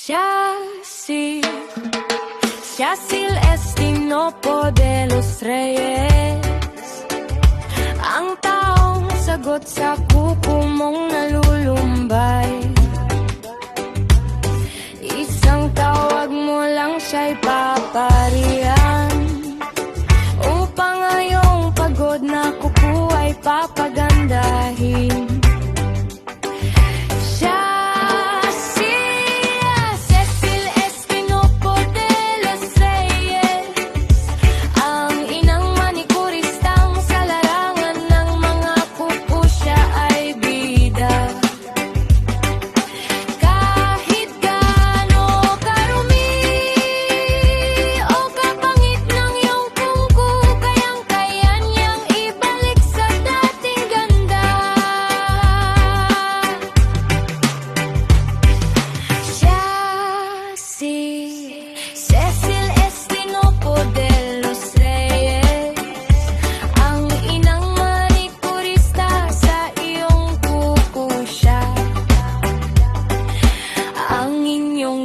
Yacil Estinopo de los Reyes, ang taong sagot sa kuko mong nalulumbay. Isang tawag mo lang siya'y paparihan, upang ngayong pagod na kuko ay papagandahin.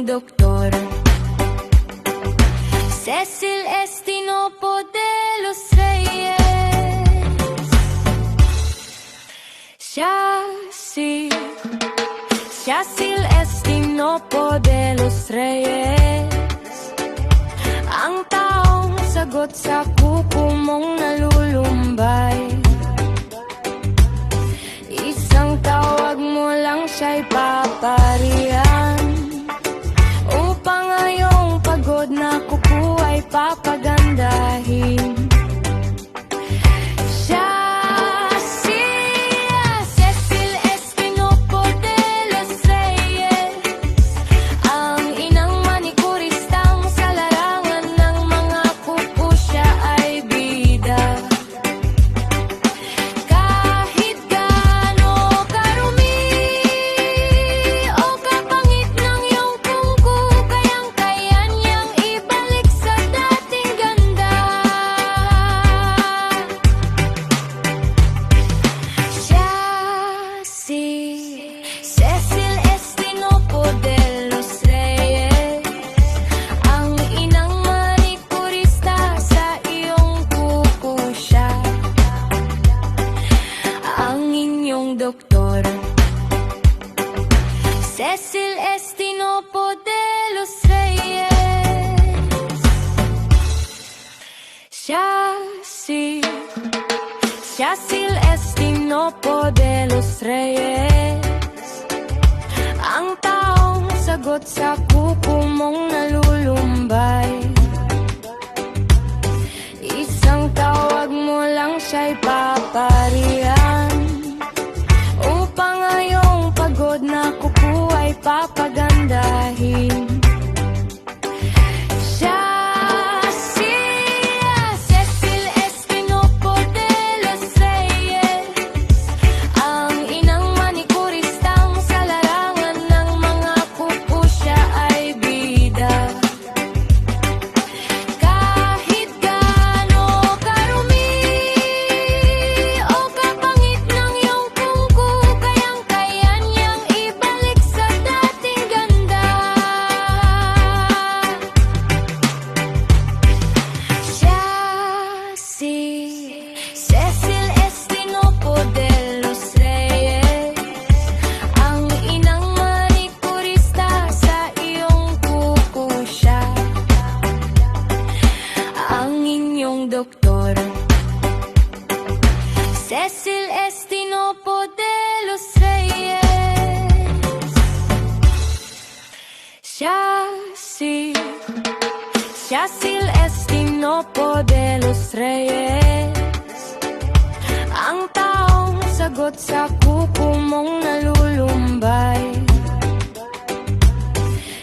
Doktor Cecil Estinopo de los Reyes, Yacil Estinopo de los Reyes, ang taong sagot sa kuko mong nalulumbay. Isang tawag mo lang siya'y paparihan, upang ngayong pagod na kuko ay papagandahin. Cecil Estinopo de los Reyes, ang inang manikuristang sa larangan ng mga kuko siya ay bida. Kahit gaano karumi o kapangit ng iyong kuko, kayang-kaya niyang ibalik sa dating ganda. Cecil Estinopo de los Reyes, ang inang manikurista sa iyong kuko siya, ang inyong doktor. Cecil Estinopo de los Reyes, Yacil Estinopo de los Reyes, ang taong sagot sa kuko mong nalulumbay. Isang tawag mo lang siya'y paparihan, upang ngayong pagod na kuko ay papagandahin. Cecil Estinopo de los Reyes, ang inang manikuristang sa larangan ng mga kuko siya ay bida. Kahit gaano karumi o kapangit ng iyong kuko, kayang-kaya niyang ibalik sa dating ganda. Cecil Estinopo de los Reyes, ang inang manikurista sa iyong kuko siya, ang inyong doktor. Cecil Estinopo de los Reyes, Yacil Estinopo de los Reyes, ang taong sagot sa kuko mong nalulumbay.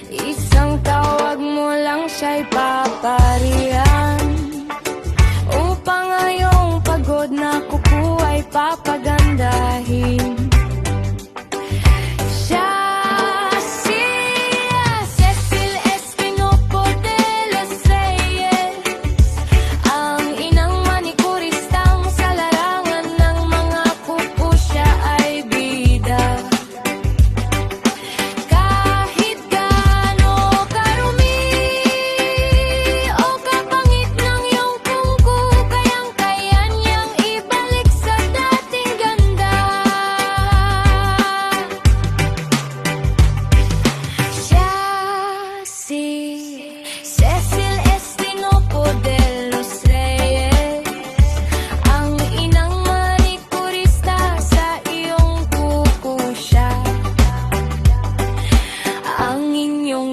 Isang tawag mo lang siya'y paparihan, upang ngayong pagod na kuko ay papagandahin. Cecil Estinopo de los Reyes, ang inang manikuristang sa larangan ng mga kuko siya ay bida. Kahit gaano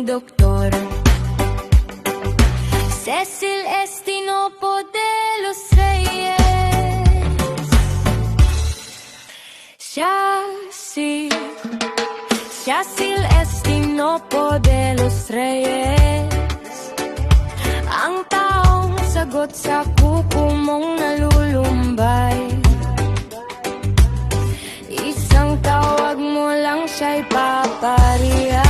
maging doktor. Cecil Estinopo de los Reyes. Cecil Estinopo de los Reyes, ang taong sagot sa kuko mong nalulumbay. Isang tawag mo lang siya'y papariya.